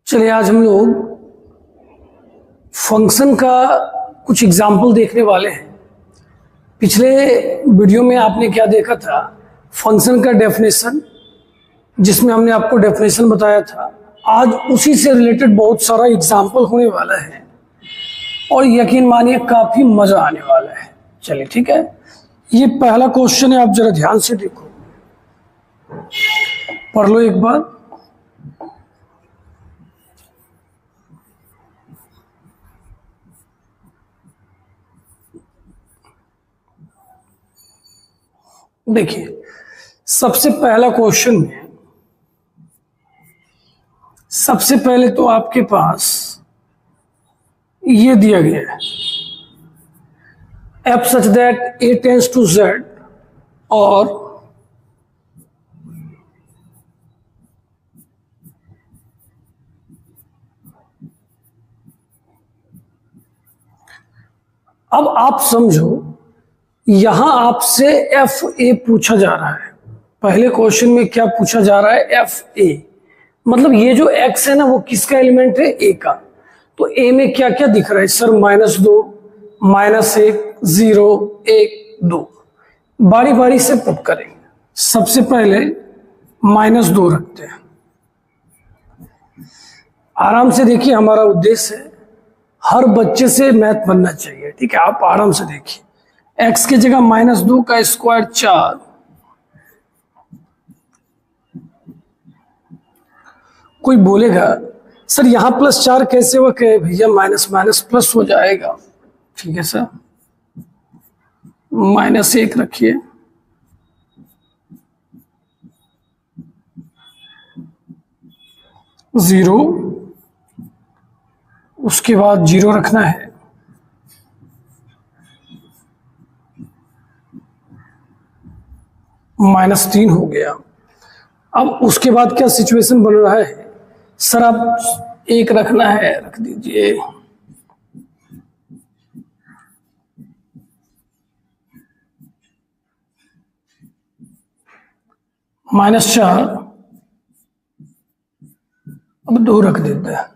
चलिए आज हम लोग फंक्शन का कुछ एग्जाम्पल देखने वाले हैं। पिछले वीडियो में आपने क्या देखा था, फंक्शन का डेफिनेशन, जिसमें हमने आपको डेफिनेशन बताया था। आज उसी से रिलेटेड बहुत सारा एग्जाम्पल होने वाला है और यकीन मानिए काफी मजा आने वाला है। चलिए ठीक है, ये पहला क्वेश्चन है, आप जरा ध्यान से देखो, पढ़ लो एक बार। देखिए सबसे पहला क्वेश्चन में सबसे पहले तो आपके पास ये दिया गया है, f such that a tends to z और अब आप समझो यहां आपसे एफ ए पूछा जा रहा है। पहले क्वेश्चन में क्या पूछा जा रहा है, एफ ए, मतलब ये जो एक्स है ना वो किसका एलिमेंट है, ए का। तो ए में क्या क्या दिख रहा है सर, -2, -1, 0, 1, 2। बारी बारी से पुट करेंगे। सबसे पहले -2 रखते हैं। आराम से देखिए, हमारा उद्देश्य है हर बच्चे से मैथ बनना चाहिए, ठीक है। आप आराम से देखिए, x की जगह -2 का स्क्वायर 4, कोई बोलेगा सर यहां +4 कैसे हुआ, कहे भैया माइनस माइनस प्लस हो जाएगा, ठीक है सर। -1 रखिए, जीरो, उसके बाद 0 रखना है, -3 हो गया। अब उसके बाद क्या सिचुएशन बन रहा है सर, आप 1 रखना है, रख दीजिए, -4, अब 2 रख देते हैं,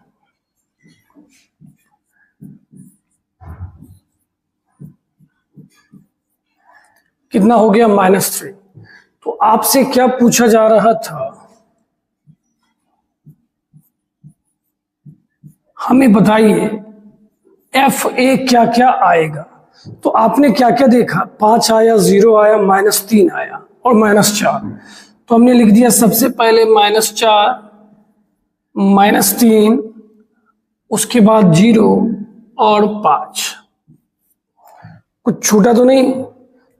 कितना हो गया, -3। तो आपसे क्या पूछा जा रहा था, हमें बताइए एफ ए क्या क्या आएगा। तो आपने क्या क्या देखा, 5 आया, 0 आया, -3 आया और -4। तो हमने लिख दिया सबसे पहले -4, -3, उसके बाद 0 और 5। कुछ छूटा तो नहीं,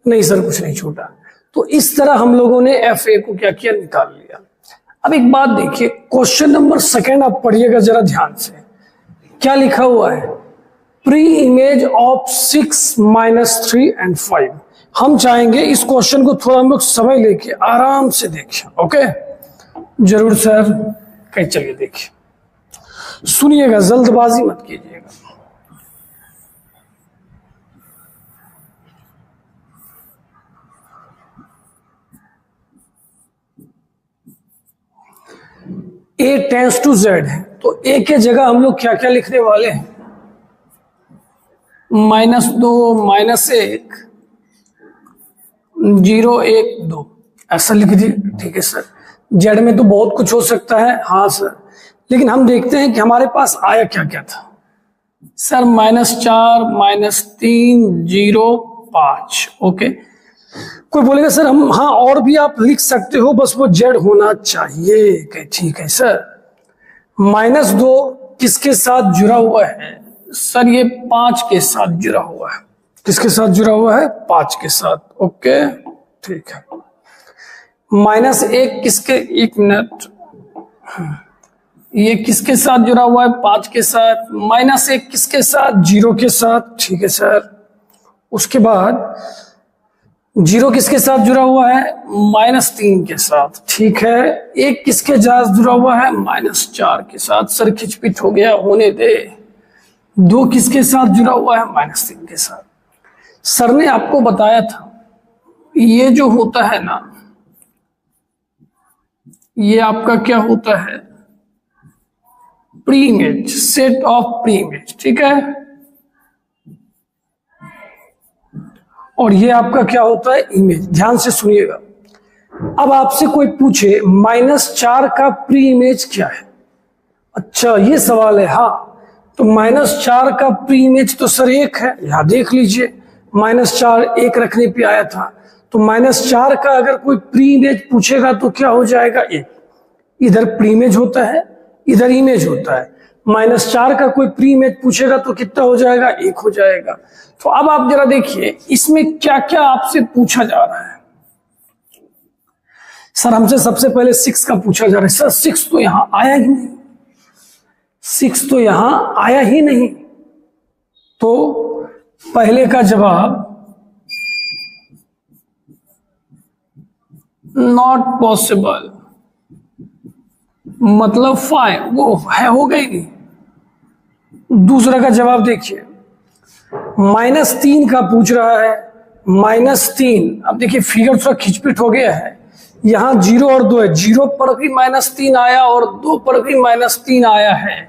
नहीं सर कुछ नहीं छूटा। तो इस तरह हम लोगों ने एफ ए को क्या किया, निकाल लिया। अब एक बात देखिए, क्वेश्चन नंबर 2 आप पढ़िएगा जरा ध्यान से, क्या लिखा हुआ है, प्री इमेज ऑफ 6, -3 एंड 5। हम चाहेंगे इस क्वेश्चन को थोड़ा हम लोग समय लेके आराम से देखें, ओके। जरूर सर, कहीं चलिए देखिए, सुनिएगा, जल्दबाजी मत कीजिएगा। A टेंस टू Z है, तो A के जगह हम लोग क्या क्या लिखने वाले हैं, -2, -1, 0, 1, 2, ऐसा लिख दिए, ठीक है सर। Z में तो बहुत कुछ हो सकता है, हाँ सर, लेकिन हम देखते हैं कि हमारे पास आया क्या क्या था सर, -4, -3, 0, 5, ओके। कोई बोलेगा सर हम, हाँ और भी आप लिख सकते हो, बस वो Z होना चाहिए, ठीक है सर। -2 किसके साथ जुड़ा हुआ है सर, ये 5 के साथ जुड़ा हुआ है। किसके साथ जुड़ा हुआ है, 5 के साथ, ओके ठीक है। -1 किसके, 1 मिनट, ये किसके साथ जुड़ा हुआ है, 5 के साथ। -1 किसके साथ, 0 के साथ, ठीक है सर। उसके बाद 0 किसके साथ जुड़ा हुआ है, -3 के साथ, ठीक है। 1 किसके साथ जुड़ा हुआ है, -4 के साथ, सर खिचपिच हो गया, होने दे। 2 किसके साथ जुड़ा हुआ है, -3 के साथ। सर ने आपको बताया था ये जो होता है ना, ये आपका क्या होता है, pre image, set of pre image, ठीक है। और ये आपका क्या होता है, इमेज। ध्यान से सुनिएगा। अब आपसे कोई पूछे -4 का प्री इमेज क्या है, अच्छा ये सवाल है। हाँ, तो -4 का प्री इमेज तो सर 1 है, यहां देख लीजिए -4 1 रखने पे आया था, तो -4 का अगर कोई प्री इमेज पूछेगा तो क्या हो जाएगा, 1। इधर प्री इमेज होता है, इधर इमेज होता है। -4 का कोई प्री इमेज पूछेगा तो कितना हो जाएगा, 1 हो जाएगा। तो अब आप जरा देखिए इसमें क्या क्या आपसे पूछा जा रहा है। सर हमसे सबसे पहले 6 का पूछा जा रहा है। सर 6 तो यहां आया ही नहीं, 6 तो यहां आया ही नहीं। तो पहले का जवाब नॉट पॉसिबल, मतलब 5 वो है, हो गई नहीं। दूसरा का जवाब देखिए, -3 का पूछ रहा है, -3। अब देखिए फिगर थोड़ा खिचपिट हो गया है, यहां 0 और 2 है, 0 पर भी -3 आया और 2 पर भी -3 आया है,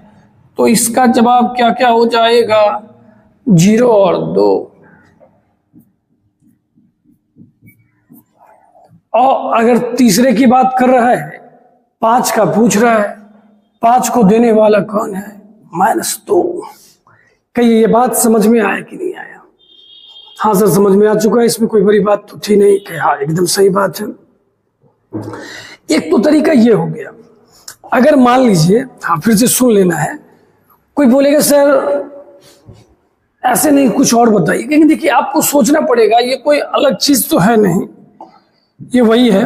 तो इसका जवाब क्या क्या हो जाएगा, 0 और 2। और अगर तीसरे की बात कर रहा है, 5 का पूछ रहा है, 5 को देने वाला कौन है, -2। कहिए ये बात समझ में आया कि नहीं आया? हाँ सर समझ में आ चुका है, इसमें कोई बड़ी बात तो थी नहीं। कि हाँ एकदम सही बात है। एक तो तरीका ये हो गया। अगर मान लीजिए, हाँ फिर से सुन लेना है, कोई बोलेगा सर ऐसे नहीं कुछ और बताइए, क्योंकि देखिए आपको सोचना पड़ेगा, ये कोई अलग चीज तो है नहीं, ये वही है।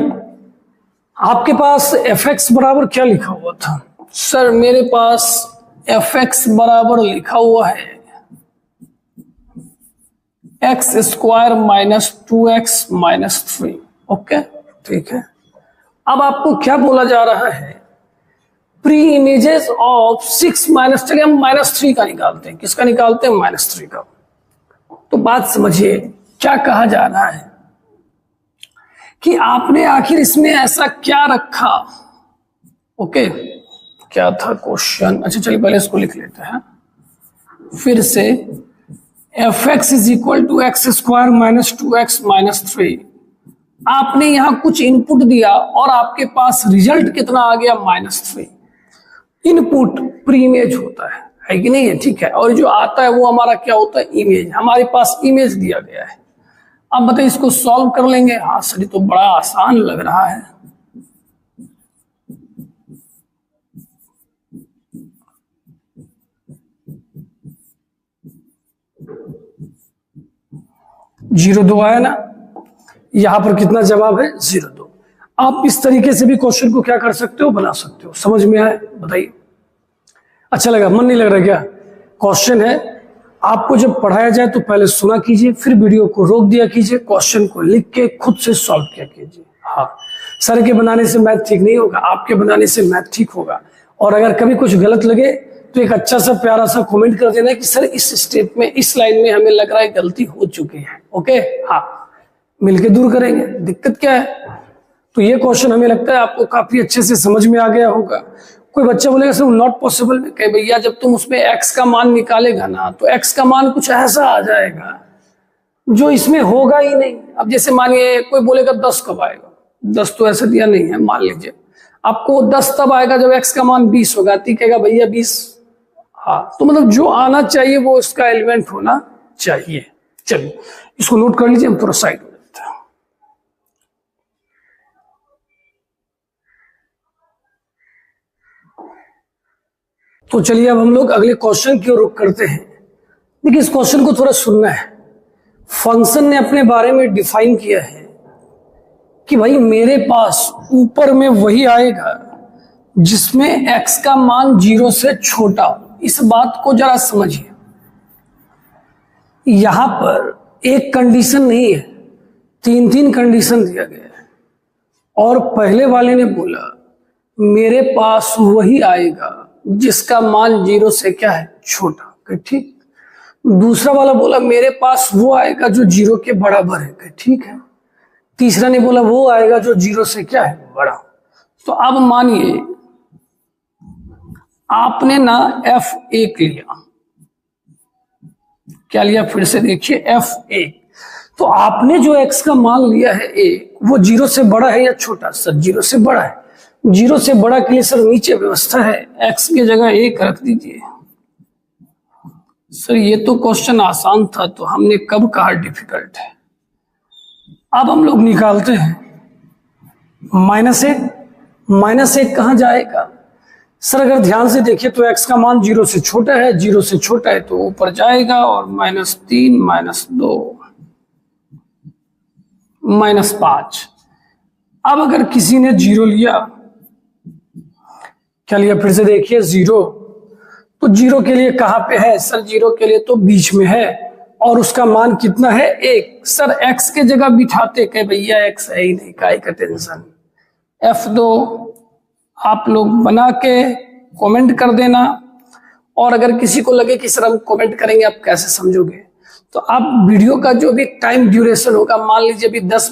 आपके पास fx बराबर क्या लिखा हुआ था? सर मेरे पास fx बराबर लिखा हुआ है x² - 2x - 3। ओके ठीक है। अब आपको क्या बोला जा रहा है, प्री इमेजेस ऑफ 6 - चलिए हम -3 का निकालते हैं। किसका निकालते हैं, -3 का। तो बात समझिए क्या कहा जा रहा है कि आपने आखिर इसमें ऐसा क्या रखा। ओके क्या था क्वेश्चन, अच्छा चलिए पहले इसको लिख लेते हैं फिर से। fx = x² - 2x - 3। आपने यहां कुछ इनपुट दिया और आपके पास रिजल्ट कितना आ गया, -3। इनपुट प्री इमेज होता है कि नहीं है, ठीक है। और जो आता है वो हमारा क्या होता है, इमेज। हमारे पास इमेज दिया गया है। अब बताइए इसको सॉल्व कर लेंगे। हाँ सर तो बड़ा आसान लग रहा है। जीरो 2 आया ना, यहां पर कितना जवाब है, 0 2। आप इस तरीके से भी क्वेश्चन को क्या कर सकते हो, बना सकते हो। समझ में आए बताइए? अच्छा लगा, मन नहीं लग रहा क्या? क्वेश्चन है, आपको जब पढ़ाया जाए तो पहले सुना कीजिए, फिर वीडियो को रोक दिया कीजिए, क्वेश्चन को लिख के खुद से सॉल्व किया कीजिए। हाँ सर के बनाने से मैथ ठीक नहीं होगा, आपके बनाने से मैथ ठीक होगा। और अगर कभी कुछ गलत लगे तो एक अच्छा सा प्यारा सा कमेंट कर देना कि सर इस स्टेप में, इस लाइन में हमें लग रहा है गलती हो चुकी है। ओके हाँ, मिलके दूर करेंगे, दिक्कत क्या है। तो ये क्वेश्चन हमें लगता है आपको काफी अच्छे से समझ में आ गया होगा। कोई बच्चा बोलेगा सर नॉट पॉसिबल में, कहे भैया जब तुम उसमें x का मान निकालेगा ना तो x का मान कुछ ऐसा आ जाएगा जो इसमें होगा ही नहीं। अब जैसे मानिए कोई बोलेगा 10 कब आएगा, 10 तो ऐसे दिया नहीं है, मान लीजिए आपको 10 तब आएगा जब x का मान 20 होगा। ठीक कहेगा भैया 20, हाँ तो मतलब जो आना चाहिए वो इसका एलिमेंट होना चाहिए। चलिए इसको नोट कर लीजिए, हम थोड़ा साइड हो जाते हैं। तो चलिए अब हम लोग अगले क्वेश्चन की ओर रुख करते हैं। देखिए इस क्वेश्चन को थोड़ा सुनना है। फंक्शन ने अपने बारे में डिफाइन किया है कि भाई मेरे पास ऊपर में वही आएगा जिसमें x का मान 0 से छोटा हो। इस बात को जरा समझिए, यहां पर एक कंडीशन नहीं है, 3 कंडीशन दिया गया है। और पहले वाले ने बोला मेरे पास वही आएगा जिसका मान 0 से क्या है, छोटा, ठीक। दूसरा वाला बोला मेरे पास वो आएगा जो 0 के बराबर है, ठीक है। तीसरा ने बोला वो आएगा जो 0 से क्या है, बड़ा। तो अब मानिए आपने ना f1 लिया, क्या लिया फिर से देखिए f1, तो आपने जो x का मान लिया है 1 वो 0 से बड़ा है या छोटा? सर 0 से बड़ा है। 0 से बड़ा के लिए सर नीचे व्यवस्था है, x की जगह 1 रख दीजिए। सर ये तो क्वेश्चन आसान था, तो हमने कब कहा डिफिकल्ट है। अब हम लोग निकालते हैं -1 कहां जाएगा? सर अगर ध्यान से देखिए तो x का मान 0 से छोटा है, 0 से छोटा है तो ऊपर जाएगा, और -3 -2 -5। अब अगर किसी ने 0 लिया, क्या लिया फिर से देखिए 0, तो 0 के लिए कहां पे है? सर 0 के लिए तो बीच में है, और उसका मान कितना है? 1। सर x के जगह बिठाते कहे भैया x है ही नहीं, काहे का टेंशन। F2 आप लोग बना के कमेंट कर देना, और अगर किसी को लगे कि सर हम कमेंट करेंगे आप कैसे समझोगे, तो आप वीडियो का जो भी टाइम ड्यूरेशन होगा, मान लीजिए अभी 10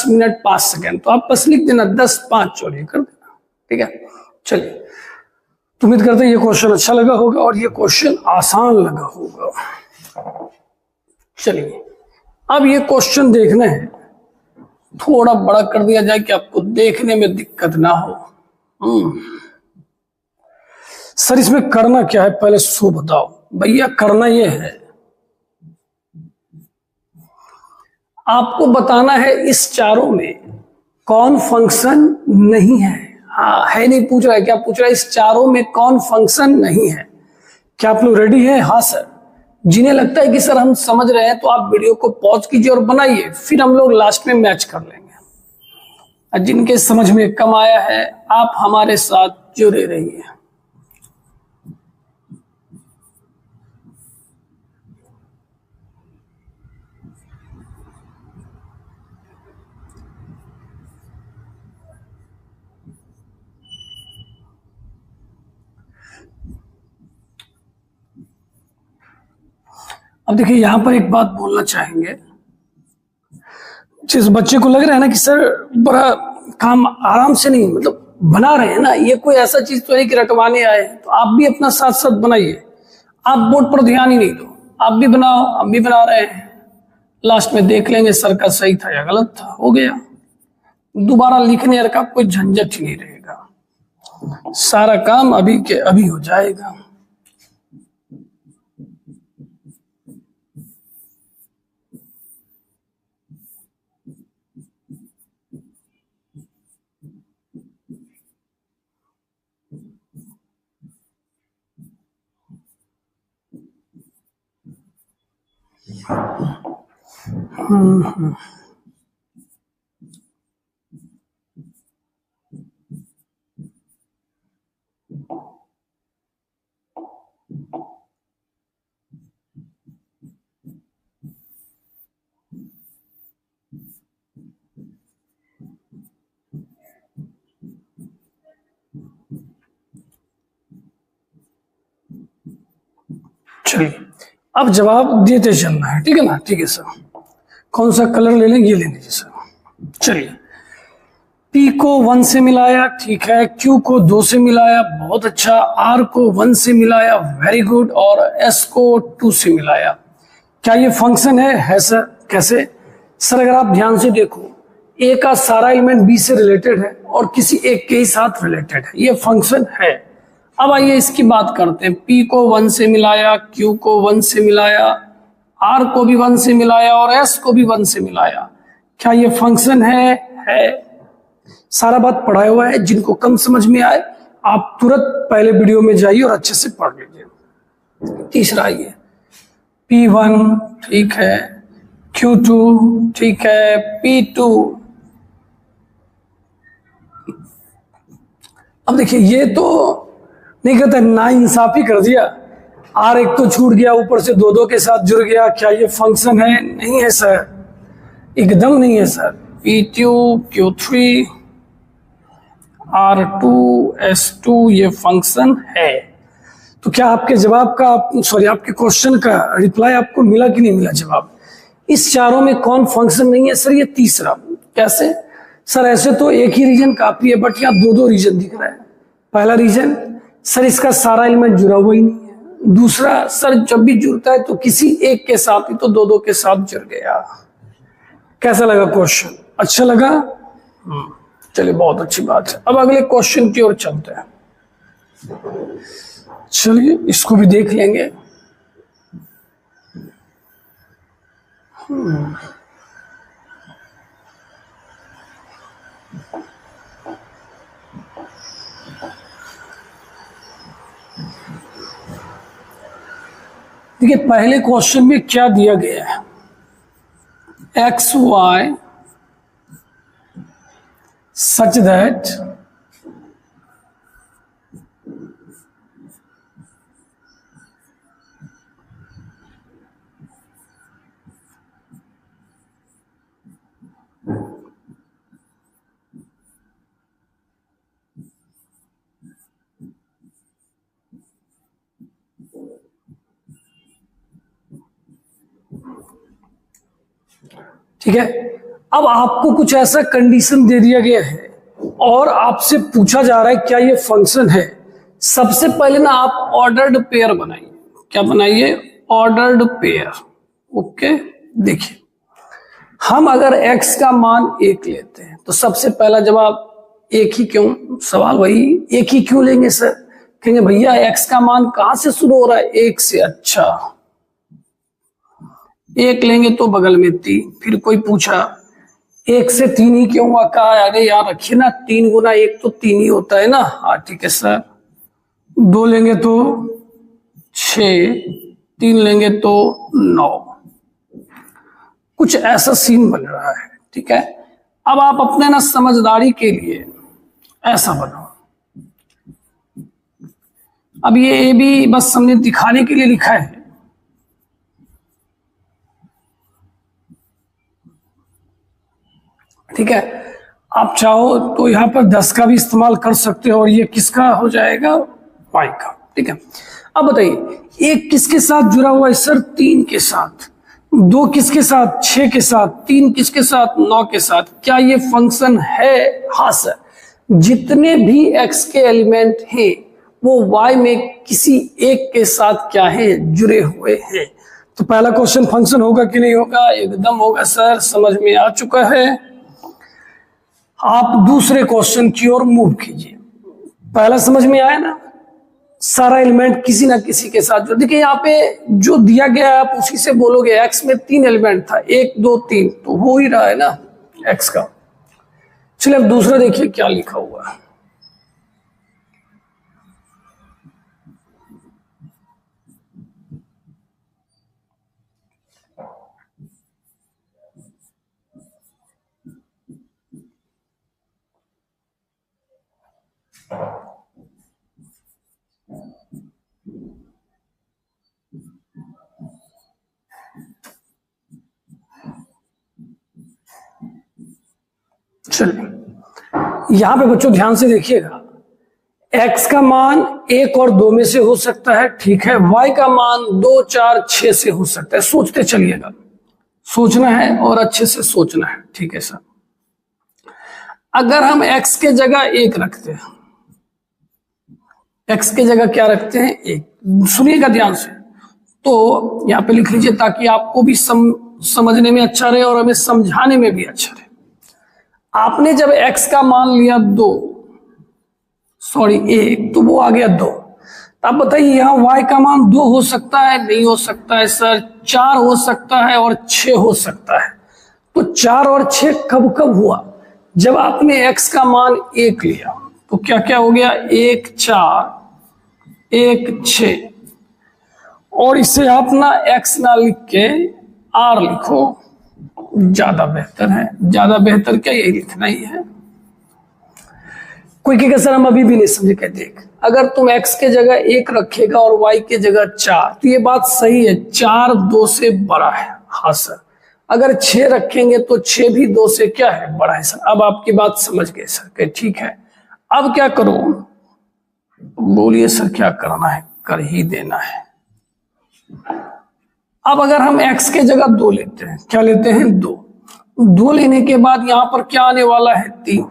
मिनट 5 सेकेंड, तो आप बस लिख देना 10:05 चलिए कर देना, ठीक है। चलिए, तो उम्मीद करते हैं ये क्वेश्चन अच्छा लगा होगा और ये क्वेश्चन आसान लगा होगा। चलिए, अब ये क्वेश्चन देखना है, थोड़ा बड़ा कर दिया जाए कि आपको देखने में दिक्कत ना हो। सर इसमें करना क्या है पहले सो बताओ। भैया करना ये है, आपको बताना है इस चारों में कौन फंक्शन नहीं है। हाँ है नहीं पूछ रहा है, क्या पूछ रहा है? इस चारों में कौन फंक्शन नहीं है। क्या आप लोग रेडी हैं? हाँ सर। जिन्हें लगता है कि सर हम समझ रहे हैं तो आप वीडियो को पॉज कीजिए और बनाइए, फिर हम लोग लास्ट में मैच कर लेंगे। जिनके समझ में कम आया है आप हमारे साथ जुड़े रहिए। अब देखिए यहां पर एक बात बोलना चाहेंगे, जिस बच्चे को लग रहा है ना कि सर बड़ा काम आराम से नहीं, मतलब बना रहे हैं ना, ये कोई ऐसा चीज तो नहीं कि रटवाने आए, तो आप भी अपना साथ साथ बनाइए। आप बोर्ड पर ध्यान ही नहीं दो, आप भी बनाओ, हम भी बना रहे हैं, लास्ट में देख लेंगे सर का सही था या गलत था, हो गया। दोबारा लिखने का कोई झंझट ही नहीं रहेगा, सारा काम अभी के अभी हो जाएगा। चलिए, अब जवाब देते चलना है, ठीक है ना? ठीक है सर। कौन सा कलर ले लें? ये ले लीजिए सर। चलिए, P को 1 से मिलाया, ठीक है। Q को 2 से मिलाया, बहुत अच्छा। R को 1 से मिलाया, वेरी गुड। और S को 2 से मिलाया। क्या ये फंक्शन है? है सर। कैसे? सर अगर आप ध्यान से देखो, A का सारा एलिमेंट B से रिलेटेड है और किसी एक के ही साथ रिलेटेड है, ये फंक्शन है। अब आइए इसकी बात करते हैं। P को 1 से मिलाया, Q को 1 से मिलाया, R को भी 1 से मिलाया और S को भी 1 से मिलाया। क्या ये फंक्शन है? है। सारा बात पढ़ाया हुआ है, जिनको कम समझ में आए आप तुरंत पहले वीडियो में जाइए और अच्छे से पढ़ लीजिए। तीसरा ये P1 ठीक है, Q2 ठीक है, P2। अब देखिए ये तो नहीं कहता, ना इंसाफी कर दिया। R एक तो छूट गया, ऊपर से 2 के साथ जुड़ गया। क्या ये फंक्शन है? नहीं है सर, एकदम नहीं है sir. P2 Q3 R2 S2 ये फंक्शन है। तो क्या आपके जवाब का, सॉरी आपके क्वेश्चन का रिप्लाई आपको मिला कि नहीं मिला जवाब? इस चारों में कौन फंक्शन नहीं है? सर ये तीसरा। कैसे? सर ऐसे तो एक ही रीजन काफी है, बट यहाँ 2 रीजन दिख रहा है। पहला रीजन सर इसका सारा एलिमेंट जुड़ा हुआ ही नहीं है। दूसरा, सर जब भी जुड़ता है तो किसी एक के साथ ही, तो दो दो के साथ जुड़ गया। कैसा लगा क्वेश्चन? अच्छा लगा? चलिए बहुत अच्छी बात है। अब अगले क्वेश्चन की ओर चलते हैं। चलिए इसको भी देख लेंगे। देखिए पहले क्वेश्चन में क्या दिया गया है, एक्स वाई सच दैट ठीक है। अब आपको कुछ ऐसा कंडीशन दे दिया गया है और आपसे पूछा जा रहा है क्या ये फंक्शन है। सबसे पहले ना आप ऑर्डर्ड पेयर बनाइए। क्या बनाइए? Ordered pair. ओके, देखिए हम अगर x का मान 1 लेते हैं तो सबसे पहला जवाब एक ही क्यों? सवाल वही, एक ही क्यों लेंगे सर? कहेंगे भैया x का मान कहां से शुरू हो रहा है? 1 से। अच्छा, 1 लेंगे तो बगल में 3। फिर कोई पूछा 1 से 3 ही क्यों हुआ? कहा अरे यार रखिए ना, 3 गुना 1 तो 3 ही होता है ना। हाँ ठीक है सर। 2 लेंगे तो 6, 3 लेंगे तो 9। कुछ ऐसा सीन बन रहा है, ठीक है। अब आप अपने ना समझदारी के लिए ऐसा बनाओ। अब ये भी बस हमने दिखाने के लिए लिखा है। ठीक है, आप चाहो तो यहां पर 10 का भी इस्तेमाल कर सकते हो और ये किसका हो जाएगा? y का। ठीक है, अब बताइए 1 किसके साथ जुड़ा हुआ है सर? 3 के साथ। 2 किसके साथ? 6 के साथ। 3 किसके साथ? 9 के साथ। क्या ये फंक्शन है? हाँ सर। जितने भी x के एलिमेंट हैं वो y में किसी एक के साथ क्या है? जुड़े हुए हैं। तो पहला क्वेश्चन फंक्शन होगा कि नहीं होगा? एकदम होगा सर, समझ में आ चुका है। आप दूसरे क्वेश्चन की ओर मूव कीजिए। पहला समझ में आया ना, सारा एलिमेंट किसी ना किसी के साथ जो, देखिए यहाँ पे जो दिया गया है आप उसी से बोलोगे। x में 3 एलिमेंट था, 1 2 3, तो हो ही रहा है ना x का। चलिए अब दूसरा देखिए क्या लिखा हुआ है। चलिए यहां पे बच्चों ध्यान से देखिएगा, x का मान 1 और 2 में से हो सकता है, ठीक है। y का मान 2 4 6 से हो सकता है। सोचते चलिएगा, सोचना है और अच्छे से सोचना है, ठीक है सर। अगर हम x के जगह 1 रखते हैं, x के जगह क्या रखते हैं? 1। सुनिएगा ध्यान से, तो यहां पे लिख लीजिए ताकि आपको भी समझने में अच्छा रहे और हमें समझाने में भी अच्छा रहे। आपने जब x का मान लिया 1, तो वो आ गया 2। अब बताइए यहाँ y का मान 2 हो सकता है? नहीं हो सकता है सर। 4 हो सकता है और 6 हो सकता है। तो 4 और 6 कब कब हुआ? जब आपने x का मान 1 लिया तो क्या क्या हो गया? 1 4 1 6। और इसे आप ना x ना लिख के r लिखो, ज्यादा बेहतर है। ज्यादा बेहतर क्या, यही लिखना ही है। कोई कहेगा सर हम अभी भी नहीं समझे। क्या? देख, अगर तुम x के जगह 1 रखेगा और y के जगह 4, तो ये बात सही है, 4 2 से बड़ा है। हाँ सर। अगर 6 रखेंगे तो 6 भी 2 से क्या है? बड़ा है सर। अब आपकी बात समझ गए सर, ठीक है। अब क्या करूं? बोलिए सर क्या करना है? कर ही देना है। अब अगर हम x के जगह 2 लेते हैं, क्या लेते हैं? 2 लेने के बाद यहां पर क्या आने वाला है? 3।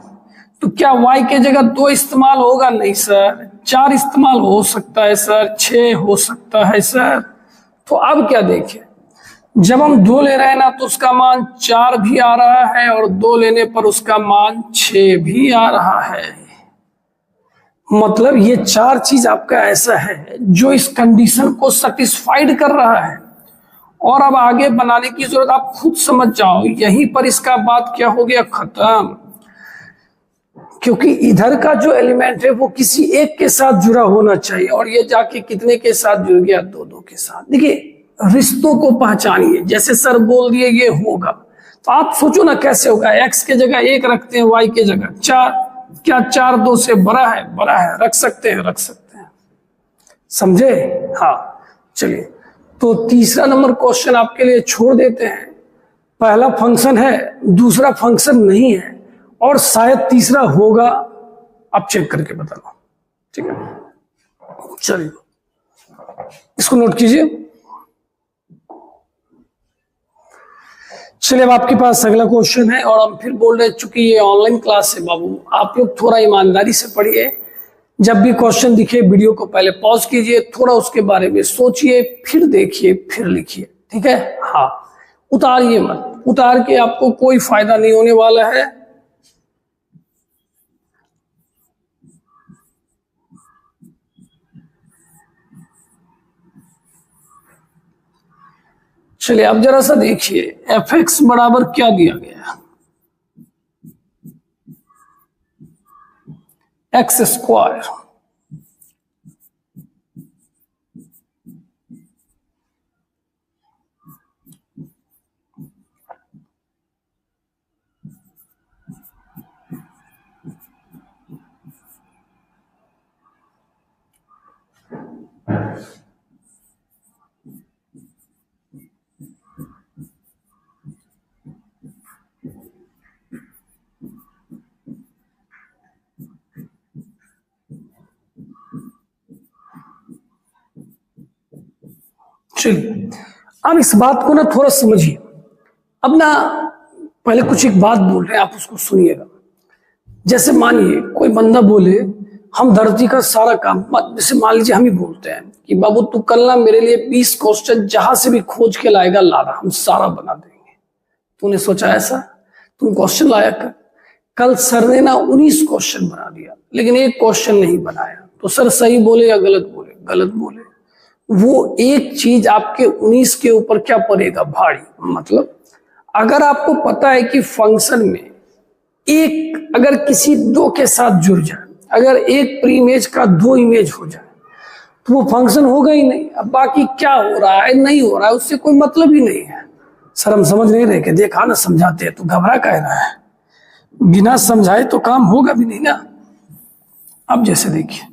तो क्या y के जगह 2 इस्तेमाल होगा? नहीं सर। 4 इस्तेमाल हो सकता है सर, 6 हो सकता है सर। तो अब क्या देखें, जब हम 2 ले रहे हैं ना तो उसका मान 4 भी आ रहा है और 2 लेने पर उसका मान 6 भी आ रहा है। मतलब ये 4 चीज आपका ऐसा है जो इस कंडीशन को सेटिस्फाइड कर रहा है। और अब आगे बनाने की जरूरत, आप खुद समझ जाओ, यहीं पर इसका बात क्या हो गया, खत्म। क्योंकि इधर का जो एलिमेंट है वो किसी एक के साथ जुड़ा होना चाहिए, और ये जाके कितने के साथ जुड़ गया? 2 के साथ। देखिए, रिश्तों को पहचानिए। जैसे सर बोल दिए ये होगा, तो आप सोचो ना कैसे होगा। x के जगह 1 रखते हैं, y के जगह 4। क्या 4 2 से बड़ा है? बड़ा है, रख सकते हैं, रख सकते हैं। समझे? हाँ, चलिए तो तीसरा नंबर क्वेश्चन आपके लिए छोड़ देते हैं। पहला फंक्शन है, दूसरा फंक्शन नहीं है, और शायद तीसरा होगा। आप चेक करके बता दो, ठीक है? चलिए इसको नोट कीजिए। चलिए अब आपके पास अगला क्वेश्चन है, और हम फिर बोल रहे, चूंकि ये ऑनलाइन क्लास है बाबू, आप लोग थोड़ा ईमानदारी से पढ़िए। जब भी क्वेश्चन दिखे वीडियो को पहले पॉज कीजिए, थोड़ा उसके बारे में सोचिए, फिर देखिए, फिर लिखिए, ठीक है? हाँ, उतारिए मत। उतार के आपको कोई फायदा नहीं होने वाला है। चलिए अब जरा सा देखिए, fx बराबर क्या दिया गया? X square. चलिए अब इस बात को ना थोड़ा समझिए। अब ना पहले कुछ एक बात बोल रहे हैं, आप उसको सुनिएगा। जैसे मानिए कोई बंदा बोले, हम धरती का सारा काम, जैसे मान लीजिए हम ही बोलते हैं कि बाबू तू कल ना मेरे लिए 20 क्वेश्चन जहां से भी खोज के लाएगा, लाना, हम सारा बना देंगे। तूने सोचा ऐसा? तुम क्वेश्चन लाया कर। कल सर ने ना 19 क्वेश्चन बना दिया, लेकिन एक क्वेश्चन नहीं बनाया, तो सर सही बोले या गलत बोले? गलत बोले। वो एक चीज आपके 19 के ऊपर क्या पड़ेगा? भारी। मतलब अगर आपको पता है कि फंक्शन में एक अगर किसी 2 के साथ जुड़ जाए, अगर एक प्री इमेज का 2 इमेज हो जाए, तो वो फंक्शन होगा ही नहीं। अब बाकी क्या हो रहा है नहीं हो रहा है उससे कोई मतलब ही नहीं है। सर हम समझ नहीं रहे कि देखा ना, समझाते हैं तो घबरा कह रहा है, बिना समझाए तो काम होगा भी नहीं ना। अब जैसे देखिए,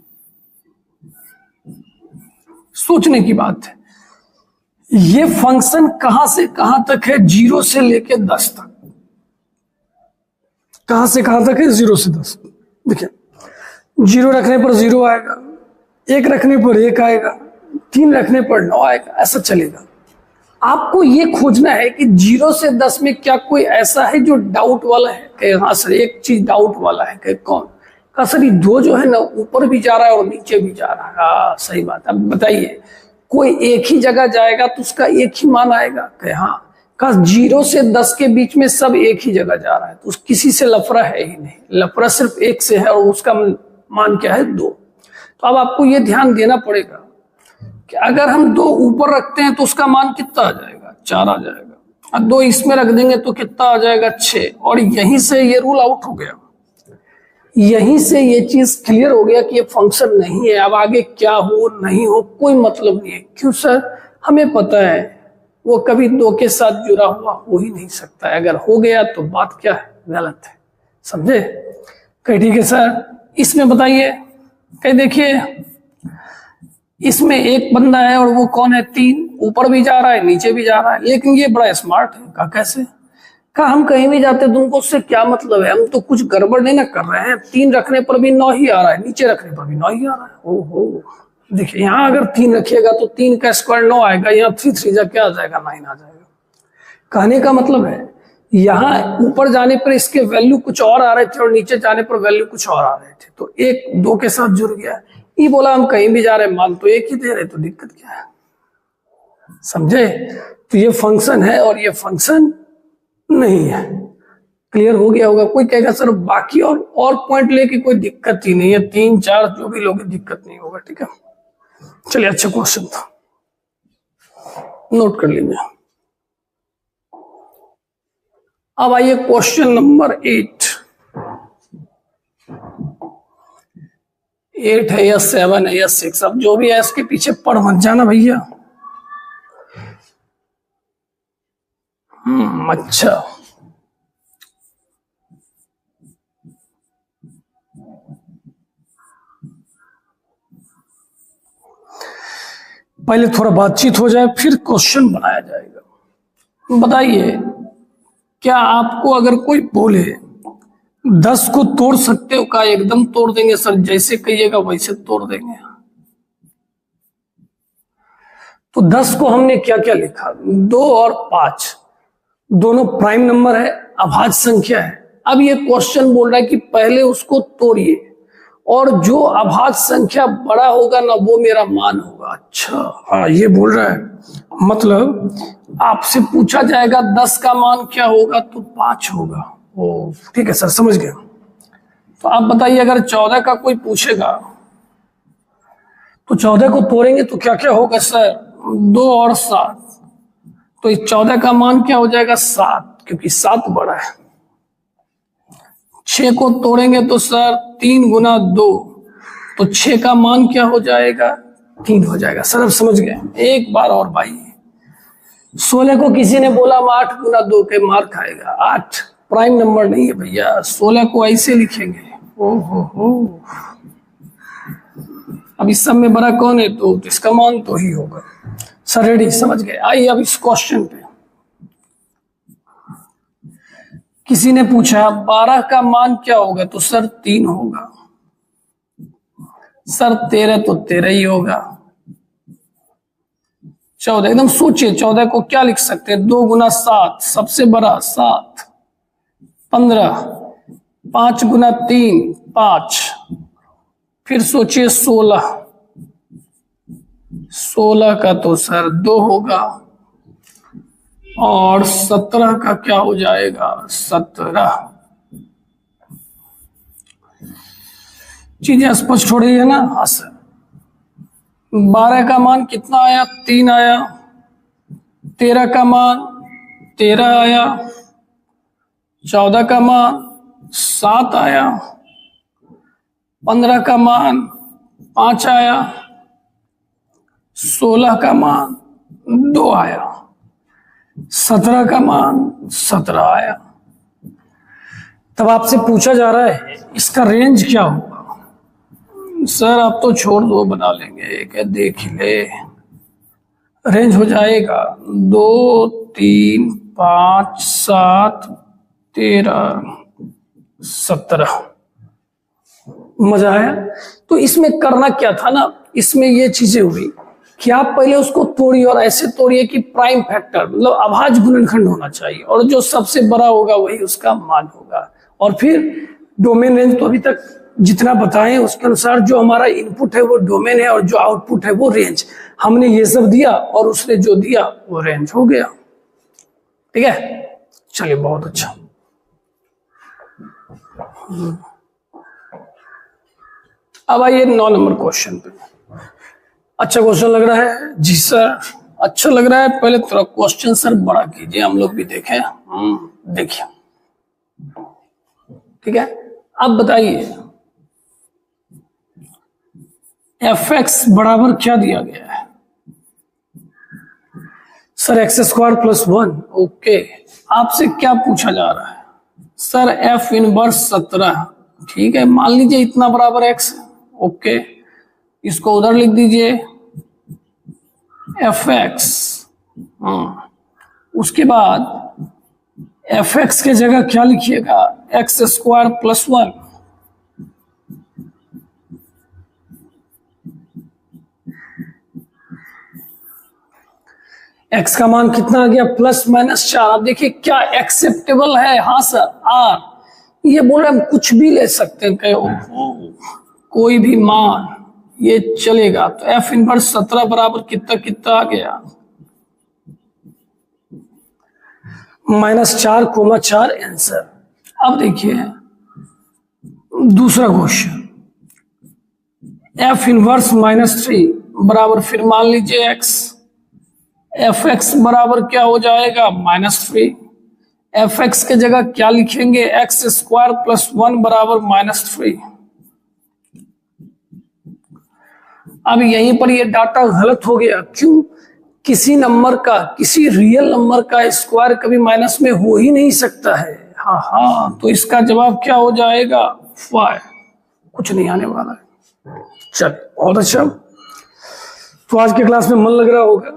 सोचने की बात है, ये फंक्शन कहां से कहां तक है? 0 से लेके 10 तक। कहां से कहां तक है? 0 से 10। देखिए, 0 रखने पर 0 आएगा, 1 रखने पर 1 आएगा, 3 रखने पर 9 आएगा, ऐसा चलेगा। आपको ये खोजना है कि 0 से 10 में क्या कोई ऐसा है जो डाउट वाला है? कि हाँ सर एक चीज डाउट वाला है। कि कौन? का सर ये 2 जो है ना ऊपर भी जा रहा है और नीचे भी जा रहा है। हाँ सही बात। अब बताइए, कोई एक ही जगह जाएगा तो उसका एक ही मान आएगा? कि हाँ। का 0 से 10 के बीच में सब एक ही जगह जा रहा है, तो किसी से लफड़ा है ही नहीं। लफड़ा सिर्फ एक से है, और उसका मान क्या है? 2। तो अब आपको ये ध्यान देना पड़ेगा कि अगर हम 2 ऊपर रखते हैं तो उसका मान कितना आ जाएगा? 4 आ जाएगा। और 2 इसमें रख देंगे तो कितना आ जाएगा? 6। और यहीं से ये रूल आउट हो गया, यहीं से ये चीज क्लियर हो गया कि ये फंक्शन नहीं है। अब आगे क्या हो नहीं हो कोई मतलब नहीं है। क्यों सर? हमें पता है वो कभी 2 के साथ जुड़ा हुआ हो ही नहीं सकता है। अगर हो गया तो बात क्या है? गलत है। समझे? कहीं ठीक है सर। इसमें बताइए, कहीं देखिए, इसमें एक बंदा है और वो कौन है? 3। ऊपर भी जा रहा है नीचे भी जा रहा है, लेकिन ये बड़ा स्मार्ट है। कहा कैसे? कहा हम कहीं भी जाते तुमको उससे क्या मतलब है? हम तो कुछ गड़बड़ नहीं ना कर रहे हैं। 3 रखने पर भी 9 ही आ रहा है, नीचे रखने पर भी 9 ही आ रहा है। ओहो, देखिए यहाँ अगर 3 रखिएगा तो 3 का स्क्वायर 9 आएगा, यहाँ 3 3 जा क्या आ जाएगा? 9 आ जाएगा। कहने का मतलब है यहां ऊपर जाने पर इसके वैल्यू कुछ और आ रहे थे और नीचे जाने पर वैल्यू कुछ और आ रहे थे, तो एक दो के साथ जुड़ गया। ये बोला हम कहीं भी जा रहे मान तो एक ही दे रहे, तो दिक्कत क्या है, समझे। तो ये फंक्शन है और ये फंक्शन नहीं है। क्लियर हो गया होगा। कोई कहेगा सर बाकी और पॉइंट लेके कोई दिक्कत ही नहीं है, 3 4 जो भी लोगे दिक्कत नहीं होगा, ठीक है। चलिए, अच्छा क्वेश्चन था, नोट कर लीजिए। अब आइए क्वेश्चन नंबर 8 है या 7 है या 6, अब जो भी है इसके पीछे पढ़ मत जाना भैया। अच्छा, पहले थोड़ा बातचीत हो जाए फिर क्वेश्चन बनाया जाएगा। बताइए, क्या आपको अगर कोई बोले 10 को तोड़ सकते हो, का एकदम तोड़ देंगे सर, जैसे कहिएगा वैसे तोड़ देंगे। तो 10 को हमने क्या क्या लिखा, 2 और 5 दोनों प्राइम नंबर है, अभाज्य संख्या है। अब ये क्वेश्चन बोल रहा है कि पहले उसको तोड़िए और जो अभाज्य संख्या बड़ा होगा ना वो मेरा मान होगा। अच्छा, हाँ ये बोल रहा है, मतलब आपसे पूछा जाएगा 10 का मान क्या होगा, तो 5 होगा। ओ ठीक है सर, समझ गया। तो आप बताइए, अगर 14 का कोई पूछेगा तो 14 को तोड़ेंगे तो क्या क्या होगा सर, 2 और 7, तो इस 14 का मान क्या हो जाएगा, 7, क्योंकि 7 बड़ा है। 6 को तोड़ेंगे तो सर 3 गुना 2, तो 6 का मान क्या हो जाएगा, 3 हो जाएगा। सर अब समझ गए। एक बार और भाई, 16 को किसी ने बोला 8 गुना 2 के मार खाएगा, 8 प्राइम नंबर नहीं है भैया, 16 को ऐसे लिखेंगे। ओहो, अब इस सब में बड़ा कौन है, तो इसका मान तो ही होगा। सर रेडी, समझ गए। आइए अब इस क्वेश्चन पे, किसी ने पूछा 12 का मान क्या होगा, तो सर 3 होगा। सर 13 तो 13 ही होगा। 14, एकदम सोचिए 14 को क्या लिख सकते हैं, 2 गुना 7 सबसे बड़ा 7, 15, 5 गुना 3 5, फिर सोचिए 16 का तो सर 2 होगा, और 17 का क्या हो जाएगा, 17। चीजें स्पष्ट हो रही है ना। हाँ सर, 12 का मान कितना आया, 3 आया। 13 का मान 13 आया। 14 का मान 7 आया। 15 का मान 5 आया। 16 का मान 2 आया। 17 का मान 17 आया। तब आपसे पूछा जा रहा है इसका रेंज क्या होगा। सर आप तो छोड़ दो, बना लेंगे, एक है देख ही ले। रेंज हो जाएगा 2 3 5 7 13 17। मजा आया। तो इसमें करना क्या था ना, इसमें ये चीजें हुई कि आप पहले उसको तोड़िए और ऐसे तोड़िए कि प्राइम फैक्टर मतलब अभाज्य गुणनखंड होना चाहिए और जो सबसे बड़ा होगा वही उसका मान होगा। और फिर डोमेन रेंज तो अभी तक जितना बताएं उसके अनुसार जो हमारा इनपुट है वो डोमेन है और जो आउटपुट है वो रेंज। हमने ये सब दिया और उसने जो दिया वो रेंज हो गया। ठीक है, चलिए बहुत अच्छा। अब आइए 9 नंबर क्वेश्चन पे। अच्छा क्वेश्चन लग रहा है जी सर, अच्छा लग रहा है। पहले थोड़ा क्वेश्चन सर बड़ा कीजिए, हम लोग भी देखें। देखिए ठीक है, अब बताइए fx बराबर क्या दिया गया है। Sir x square plus 1। Okay, आपसे क्या पूछा जा रहा है सर, f इनवर्स 17। ठीक है, मान लीजिए इतना बराबर x। ओके, इसको उधर लिख दीजिए fx। उसके बाद fx के जगह क्या लिखिएगा, एक्स स्क्वायर प्लस 1। x का मान कितना आ गया +-4। अब देखिए क्या एक्सेप्टेबल है, हाँ सर r, ये बोल रहे हम कुछ भी ले सकते हैं, कोई भी मान ये चलेगा। तो f इनवर्स 17 बराबर कितना कितना आ गया -4,4 आंसर। अब देखिए दूसरा क्वेश्चन, f इनवर्स -3 बराबर, फिर मान लीजिए x, fx बराबर क्या हो जाएगा -3। fx के जगह क्या लिखेंगे, x² + 1 बराबर -3। अब यहीं पर ये डाटा गलत हो गया, क्यों? किसी नंबर का, किसी रियल नंबर का स्क्वायर कभी माइनस में हो ही नहीं सकता है। हाँ, तो इसका जवाब क्या हो जाएगा 5, कुछ नहीं आने वाला है। चल बहुत अच्छा, तो आज के क्लास में मन लग रहा होगा।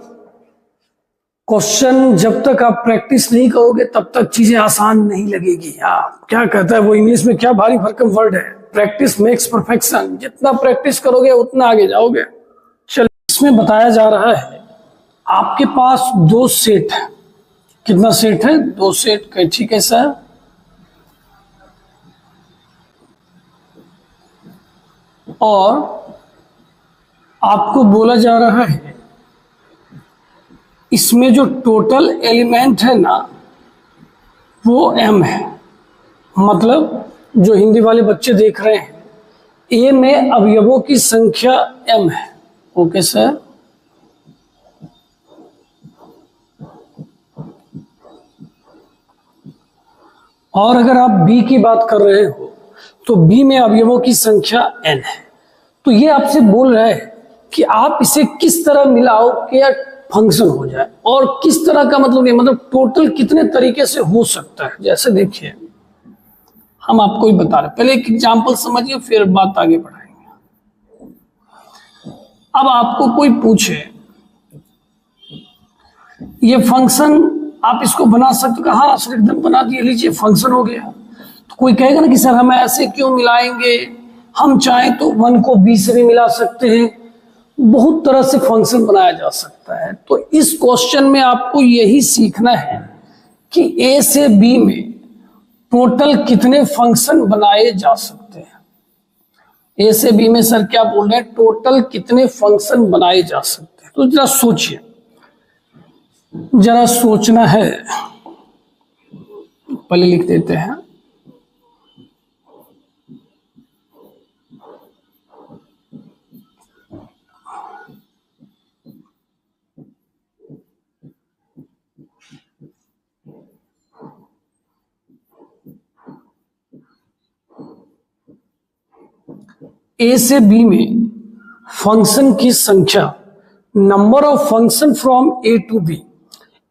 क्वेश्चन जब तक आप प्रैक्टिस नहीं करोगे तब तक चीजें आसान नहीं लगेगी। हाँ, क्या कहता है वो इंग्लिश में, क्या भारी भरकम वर्ड है, प्रैक्टिस मेक्स परफेक्शन। जितना प्रैक्टिस करोगे उतना आगे जाओगे। चलिए, इसमें बताया जा रहा है आपके पास 2 सेट है। कितना सेट है? 2 सेट का। ठीक है सर, और आपको बोला जा रहा है इसमें जो टोटल एलिमेंट है ना वो m है। मतलब जो हिंदी वाले बच्चे देख रहे हैं, a में अवयवों की संख्या m है। ओके सर, और अगर आप b की बात कर रहे हो तो b में अवयवों की संख्या n है। तो ये आपसे बोल रहा है कि आप इसे किस तरह मिलाओ कि फंक्शन हो जाए, और किस तरह का मतलब नहीं, मतलब टोटल कितने तरीके से हो सकता है। जैसे देखिए हम आपको ही बता रहे, पहले एक एग्जांपल समझिए फिर बात आगे बढ़ाएंगे। अब आपको कोई पूछे ये फंक्शन आप इसको बना सकते हो, हाँ सर एकदम बना दिए, लीजिए फंक्शन हो गया। तो कोई कहेगा ना कि सर हम ऐसे क्यों मिलाएंगे, हम चाहें तो 1 को b से भी मिला सकते हैं, बहुत तरह से फंक्शन बनाया जा सकता है। तो इस क्वेश्चन में आपको यही सीखना है कि a से b में टोटल कितने फंक्शन बनाए जा सकते हैं। a से b में सर क्या बोल रहे हैं, टोटल कितने फंक्शन बनाए जा सकते हैं। तो जरा सोचिए, जरा सोचना है। पहले लिख देते हैं, a से b में फंक्शन की संख्या, number of function from a to b।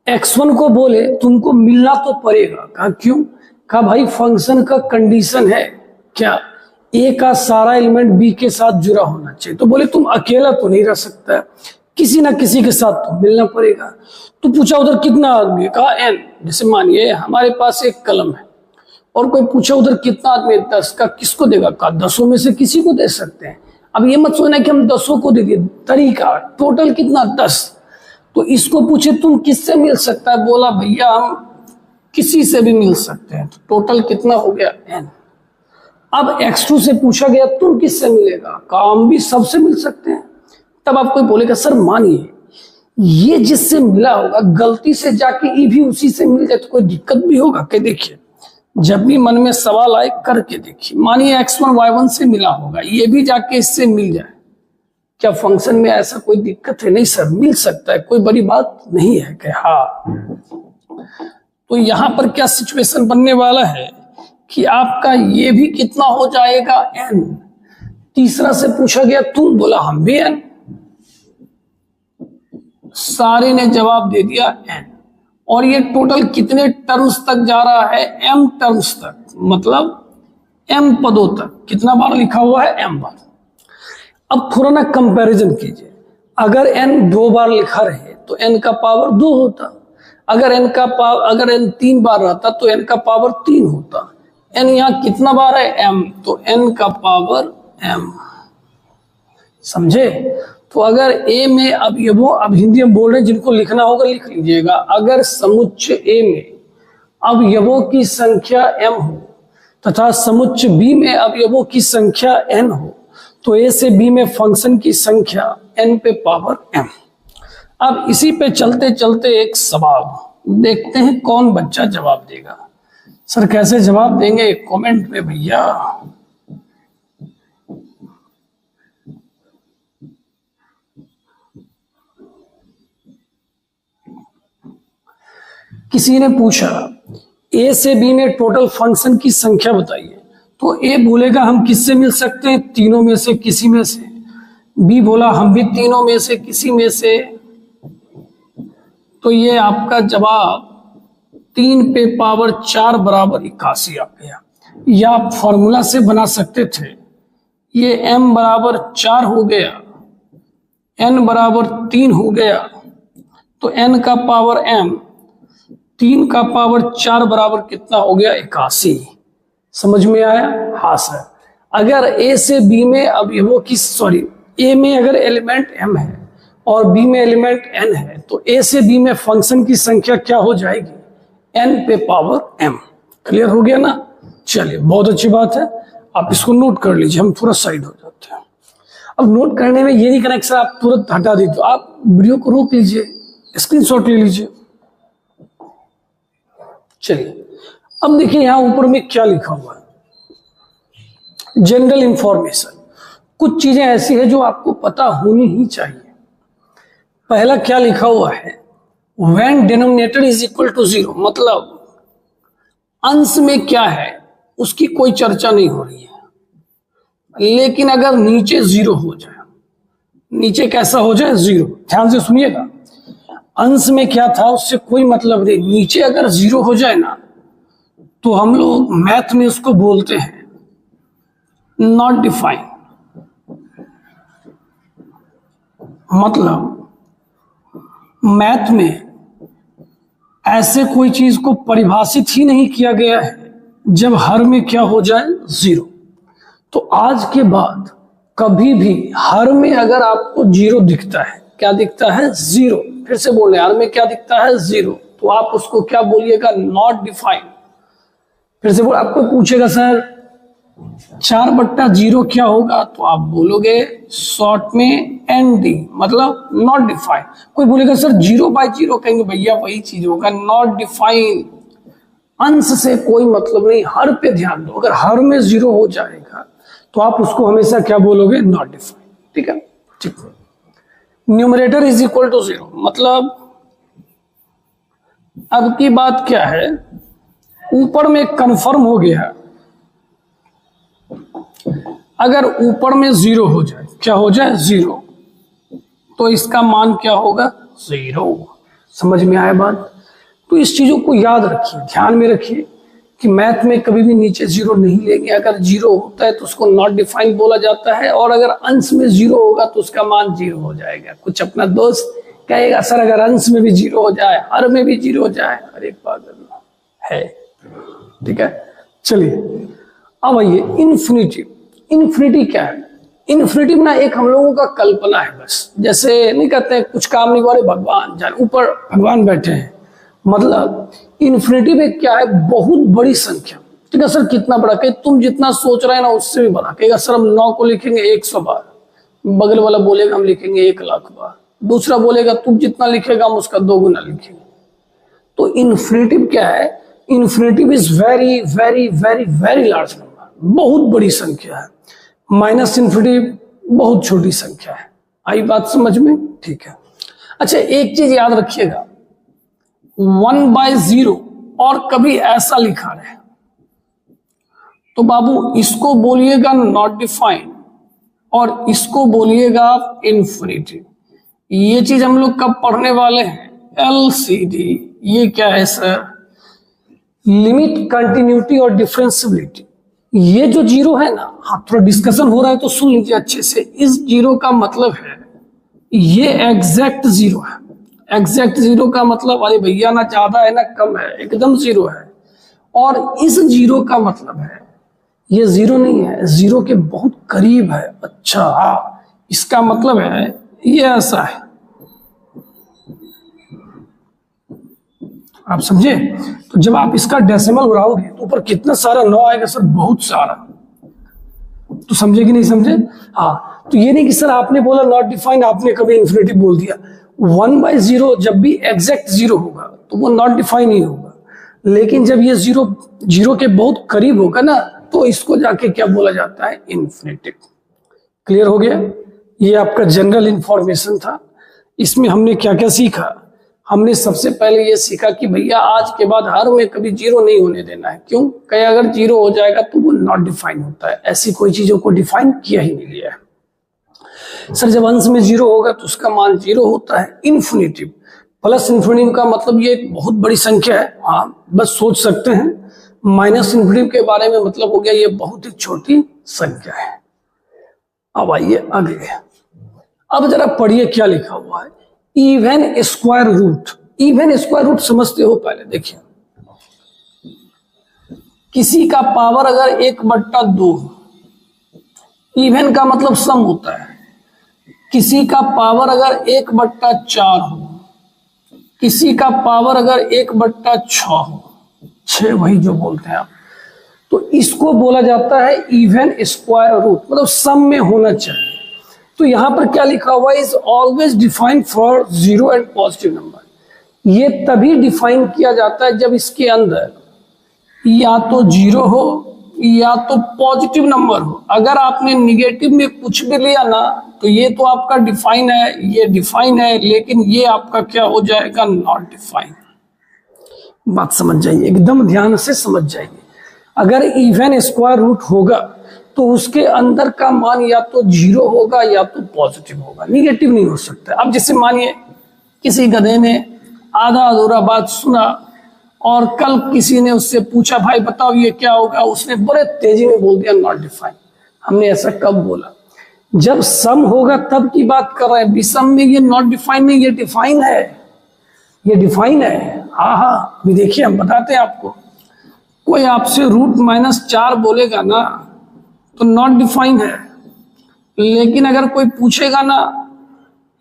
x1 को बोले तुमको मिलना तो पड़ेगा। कहा क्यों? कहा भाई फंक्शन का कंडीशन है क्या, a का सारा एलिमेंट b के साथ जुड़ा होना चाहिए। तो बोले तुम अकेला तो नहीं रह सकता, किसी ना किसी के साथ तो मिलना पड़ेगा। तो पूछा उधर कितना आदमी है, कहा n। जैसे मानिए हमारे पास एक कलम है और कोई पूछा उधर कितना आदमी है, 10 का, किसको देगा? कहा 10 में से किसी को दे सकते हैं। अब ये मत सोचना कि हम 10 को दे दिए, तरीका टोटल कितना 10। तो इसको पूछे तुम किससे मिल सकता है, बोला भैया हम किसी से भी मिल सकते हैं। तो टोटल कितना हो गया n। अब x2 से पूछा गया तुम किससे मिलेगा, कहा हम भी सबसे मिल सकते हैं। तब आप कोई बोलेगा सर मानिए ये जिससे मिला होगा गलती से जाके ई भी उसी से मिल जाए तो कोई दिक्कत भी होगा? क्या देखिए, जब भी मन में सवाल आए करके देखिए, मानिए x1 y1 से मिला होगा, ये भी जाके इससे मिल जाए, क्या फंक्शन में ऐसा कोई दिक्कत है? नहीं सर, मिल सकता है, कोई बड़ी बात नहीं है। कि हाँ, तो यहां पर क्या सिचुएशन बनने वाला है कि आपका ये भी कितना हो जाएगा n। तीसरा से पूछा गया तुम, बोला हम भी n, सारे ने जवाब दे दिया n। और ये टोटल कितने टर्म्स तक जा रहा है, m टर्म्स तक, मतलब m पदों तक। कितना बार लिखा हुआ है, m बार। अब थोड़ा ना कंपैरिजन कीजिए, अगर n 2 बार लिखा रहे तो n का पावर 2 होता, अगर n 3 बार रहता तो n का पावर 3 होता। n यहाँ कितना बार है, m, तो n का पावर m। समझे? तो अगर ए में अवयवों, अब हिंदी में बोल रहे हैं, जिनको लिखना होगा लिख लीजिएगा। अगर समुच्चय ए में अवयवों की संख्या m हो तथा समुच्चय बी में अवयवों की संख्या n हो तो ए से बी में फंक्शन की संख्या n पे पावर m। अब इसी पे चलते चलते एक सवाल, देखते हैं कौन बच्चा जवाब देगा। सर कैसे जवाब देंगे, कमेंट में भैया। किसी ने पूछा ए से बी में टोटल फंक्शन की संख्या बताइए, तो ए बोलेगा हम किससे मिल सकते हैं, तीनों में से किसी में से। बी बोला हम भी तीनों में से किसी में से। तो ये आपका जवाब 3 पे पावर 4 बराबर 81 आ गया। या आप फॉर्मूला से बना सकते थे, ये m बराबर 4 हो गया, n बराबर 3 हो गया, तो n का पावर m, 3 का पावर 4 बराबर कितना हो गया, 81। समझ में आया? हाँ सर। अगर a से b में अवयवों की, सॉरी, a में अगर एलिमेंट m है और b में एलिमेंट n है तो a से b में फंक्शन की संख्या क्या हो जाएगी, n पे पावर m। क्लियर हो गया ना? चलिए बहुत अच्छी बात है, आप इसको नोट कर लीजिए, हम थोड़ा साइड हो जाते हैं। अब नोट करने में ये नहीं करना सर आप तुरंत हटा दी, तो आप वीडियो को रोक लीजिए, स्क्रीनशॉट ले लीजिए। चलिए अब देखिए यहां ऊपर में क्या लिखा हुआ है, जनरल इंफॉर्मेशन। कुछ चीजें ऐसी है जो आपको पता होनी ही चाहिए। पहला क्या लिखा हुआ है, when denominator is equal to 0, मतलब अंश में क्या है उसकी कोई चर्चा नहीं हो रही है। लेकिन अगर नीचे 0 हो जाए, नीचे कैसा हो जाए, 0, ध्यान से सुनिएगा। अंश में क्या था उससे कोई मतलब नहीं, नीचे अगर 0 हो जाए ना तो हम लोग मैथ में उसको बोलते हैं नॉट डिफाइन। मतलब मैथ में ऐसे कोई चीज को परिभाषित ही नहीं किया गया है जब हर में क्या हो जाए, 0। तो आज के बाद कभी भी हर में अगर आपको 0 दिखता है, क्या दिखता है, 0, फिर से बोल रहे हैं, हर में क्या दिखता है, 0, तो आप उसको क्या बोलिएगा, नॉट डिफाइंड। फिर से बोल, आपको पूछेगा सर 4/0 क्या होगा, तो आप बोलोगे शॉर्ट में ND, मतलब नॉट डिफाइंड। कोई बोलेगा सर 0/0, कहेंगे भैया वही चीज होगा, नॉट डिफाइंड। अंश से कोई मतलब नहीं, हर पे ध्यान दो। अगर हर में 0 हो जाएगा तो आप उसको हमेशा क्या बोलोगे, नॉट डिफाइंड। ठीक है, ठीक है। न्यूमरेटर इज इक्वल टू 0, मतलब अब की बात क्या है, ऊपर में कंफर्म हो गया, अगर ऊपर में 0 हो जाए, क्या हो जाए, 0, तो इसका मान क्या होगा, 0। समझ में आया बात? तो इस चीजों को याद रखिए, ध्यान में रखिए कि मैथ में कभी भी नीचे 0 नहीं लेंगे। अगर 0 होता है तो उसको नॉट डिफाइंड बोला जाता है, और अगर अंश में 0 होगा तो उसका मान 0 हो जाएगा। कुछ अपना दोस्त कहेगा सर अगर अंश में भी 0 हो जाए, हर में भी 0 हो जाए, अरे पागल है। ठीक है, चलिए अब आइए इन्फिनिटी। इन्फिनिटी क्या है, इन्फिनिटी ना एक हम लोगों का कल्पना है बस। जैसे नहीं कहते हैं कुछ काम नहीं हुआ, भगवान जाने, ऊपर भगवान बैठे हैं। मतलब इन्फिनिटी में क्या है, बहुत बड़ी संख्या। ठीक है सर, कितना बड़ा, कहे तुम जितना सोच रहे हैं ना उससे भी बड़ा। कहेगा सर हम 9 को लिखेंगे 100 बार, बगल वाला बोलेगा हम लिखेंगे 1,00,000 बार, दूसरा बोलेगा तुम जितना लिखेगा हम उसका 2 गुना लिखेंगे। तो इन्फिनिटी क्या है, infinity is very very very very large number, बहुत बड़ी संख्या है। माइनस इन्फिनिटी बहुत छोटी संख्या है। आई बात समझ में? ठीक है। अच्छा एक चीज याद रखिएगा, 1/0 और कभी ऐसा लिखा रहे तो बाबू इसको बोलिएगा नॉट डिफाइंड और इसको बोलिएगा इन्फिनिटी। ये चीज हम लोग कब पढ़ने वाले हैं, LCD। ये क्या है सर, लिमिट, कंटिन्यूटी और डिफरेंशियबिलिटी। ये जो 0 है ना, हाँ थोड़ा डिस्कशन हो रहा है तो सुन लीजिए अच्छे से। इस 0 का मतलब है ये एग्जैक्ट 0 है। एग्जैक्ट 0 का मतलब अरे भैया ना ज्यादा है ना कम है, एकदम 0 है। और इस 0 का मतलब है ये 0 नहीं है, 0 के बहुत करीब है। अच्छा, इसका मतलब है ये ऐसा है, आप समझे। तो जब आप इसका डेसिमल उड़ाओगे तो ऊपर कितना सारा 9 आएगा सर, बहुत सारा। तो समझे कि नहीं समझे? हाँ, तो ये नहीं कि सर आपने बोला नॉट डिफाइंड, आपने कभी इन्फिनिटी बोल दिया। 1/0 जब भी एग्जैक्ट 0 होगा तो वो नॉट डिफाइन ही होगा, लेकिन जब ये 0 के बहुत करीब होगा ना, तो इसको जाके क्या बोला जाता है? इन्फिनिटी। क्लियर हो गया? ये आपका जनरल इंफॉर्मेशन था। इसमें हमने क्या क्या सीखा? हमने सबसे पहले ये सीखा कि भैया आज के बाद हर में कभी 0 नहीं होने देना है। क्यों? कहीं अगर 0 हो जाएगा तो वो नॉट डिफाइन होता है, ऐसी कोई चीजों को डिफाइन किया ही नहीं गया है। सर जब अंश में 0 होगा तो उसका मान 0 होता है। इन्फिनिटिव प्लस इन्फिनिटिव का मतलब ये एक बहुत बड़ी संख्या है, हाँ बस सोच सकते हैं। माइनस इन्फिनिटिव के बारे में मतलब हो गया ये बहुत ही छोटी संख्या है। अब आइए आगे, अब जरा पढ़िए क्या लिखा हुआ है। Even square root. Even square root समझते हो? पहले देखिए, किसी का पावर अगर 1/2, इवन का मतलब सम होता है। किसी का पावर अगर 1/4 हो, किसी का पावर अगर 1/6 हो, 6 वही जो बोलते हैं आप, तो इसको बोला जाता है इवन स्क्वायर रूट, मतलब सम में होना चाहिए। तो यहां पर क्या लिखा हुआ है? Is always defined for 0 and positive number. ये तभी डिफाइन किया जाता है जब इसके अंदर या तो 0 हो या तो पॉजिटिव नंबर हो। अगर आपने निगेटिव में कुछ भी लिया ना, तो ये तो आपका डिफाइन है, ये डिफाइन है, लेकिन ये आपका क्या हो जाएगा? Not define. बात समझ जाइए, एकदम ध्यान से समझ जाइए। अगर इवन स्क्वायर रूट होगा तो उसके अंदर का मान या तो 0 होगा या तो पॉजिटिव होगा, निगेटिव नहीं हो सकता। अब जैसे मानिए किसी गधे ने आधा अधूरा बात सुना और कल किसी ने उससे पूछा भाई बताओ ये क्या होगा, उसने बड़े तेजी में बोल दिया नॉट डिफाइन। हमने ऐसा कब बोला? जब सम होगा तब की बात कर रहे हैं। विषम में ये नॉट डिफाइन नहीं, ये डिफाइन है, ये डिफाइन है। हाँ हाँ, अभी देखिए हम बताते हैं आपको। कोई आपसे √-4 बोलेगा ना तो नॉट डिफाइन है, लेकिन अगर कोई पूछेगा ना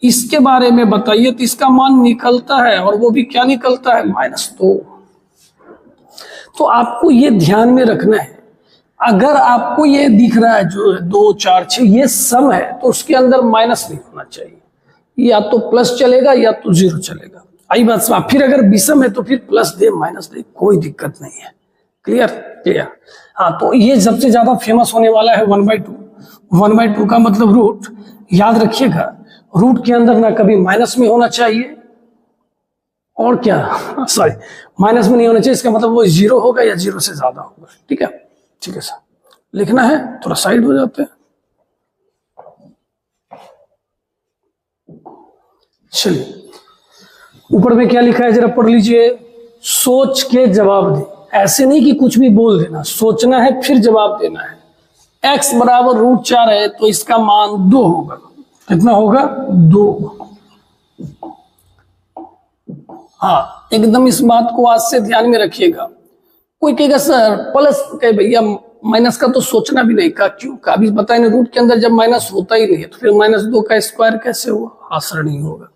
इसके बारे में बताइए तो इसका मान निकलता है, और वो भी क्या निकलता है? -2। तो आपको ये ध्यान में रखना है। अगर आपको ये दिख रहा है जो 2, 4, 6 ये सम है, तो उसके अंदर माइनस नहीं होना चाहिए, या तो प्लस चलेगा या तो 0 चलेगा। आई बात समझ? फिर अगर विषम है तो फिर प्लस दे माइनस दे, कोई दिक्कत नहीं है। क्लियर? क्लियर। हाँ, तो ये सबसे ज्यादा फेमस होने वाला है 1/2। 1/2 का मतलब रूट, याद रखिएगा, रूट के अंदर ना कभी माइनस में होना चाहिए, और क्या सॉरी माइनस में नहीं होना चाहिए। इसका मतलब वो 0 होगा या 0 से ज्यादा होगा। ठीक है? ठीक है सर, लिखना है, थोड़ा साइड हो जाते हैं। चलिए, ऊपर में क्या लिखा है जरा पढ़ लीजिए। सोच के जवाब दे। ऐसे नहीं कि कुछ भी बोल देना, सोचना है फिर जवाब देना है। x बराबर √4 है तो इसका मान 2 होगा। कितना होगा? 2। हाँ, एकदम इस बात को आज से ध्यान में रखिएगा। कोई कहेगा सर प्लस, कहे भैया माइनस का तो सोचना भी नहीं। का क्यों? का भी बताए ना, रूट के अंदर जब माइनस होता ही नहीं है तो फिर -2 का स्क्वायर कैसे हुआ? आसान नहीं होगा।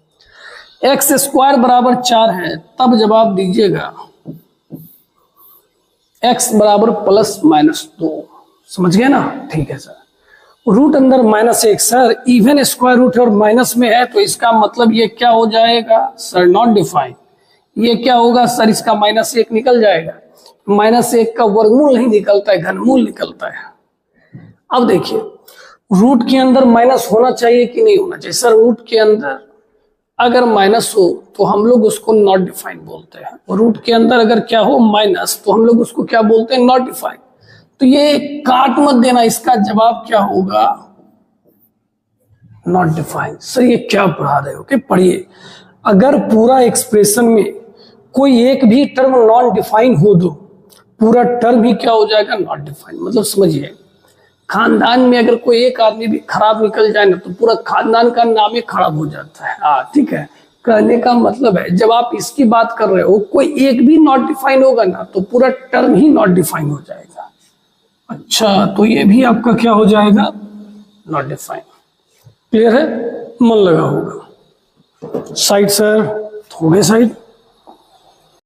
x² बराबर 4 है, तब जवाब दीजिएगा x बराबर +-2। समझ गए ना? ठीक है सर। रूट अंदर -1 सर, इवन स्क्वायर रूट है और माइनस में है, तो इसका मतलब ये क्या हो जाएगा सर? Not define. ये क्या होगा सर? इसका -1 निकल जाएगा। -1 का वर्गमूल नहीं निकलता है, घनमूल निकलता है। अब देखिए, रूट के अंदर माइनस होना चाहिए कि नहीं होना चाहिए? सर रूट के अंदर अगर माइनस हो तो हम लोग उसको नॉट डिफाइन बोलते हैं, और रूट के अंदर अगर क्या हो माइनस, तो हम लोग उसको क्या बोलते हैं? Not define. तो ये काट मत देना, इसका जवाब क्या होगा? Not define. सर ये क्या पढ़ा रहे हो? कि पढ़िए, अगर पूरा एक्सप्रेशन में कोई एक भी टर्म नॉन डिफाइन हो दो, पूरा टर्म ही क्या हो जाएगा? Not define. मतलब समझिए, खानदान में अगर कोई एक आदमी भी खराब निकल जाए ना, तो पूरा खानदान का नाम ही खराब हो जाता है। हाँ ठीक है, कहने का मतलब है जब आप इसकी बात कर रहे हो, कोई एक भी नॉट डिफाइन होगा ना, तो पूरा टर्म ही नॉट डिफाइन हो जाएगा। अच्छा, तो ये भी आपका क्या हो जाएगा? Not define. क्लियर है? मन लगा होगा। साइड सर, हो गए साइड।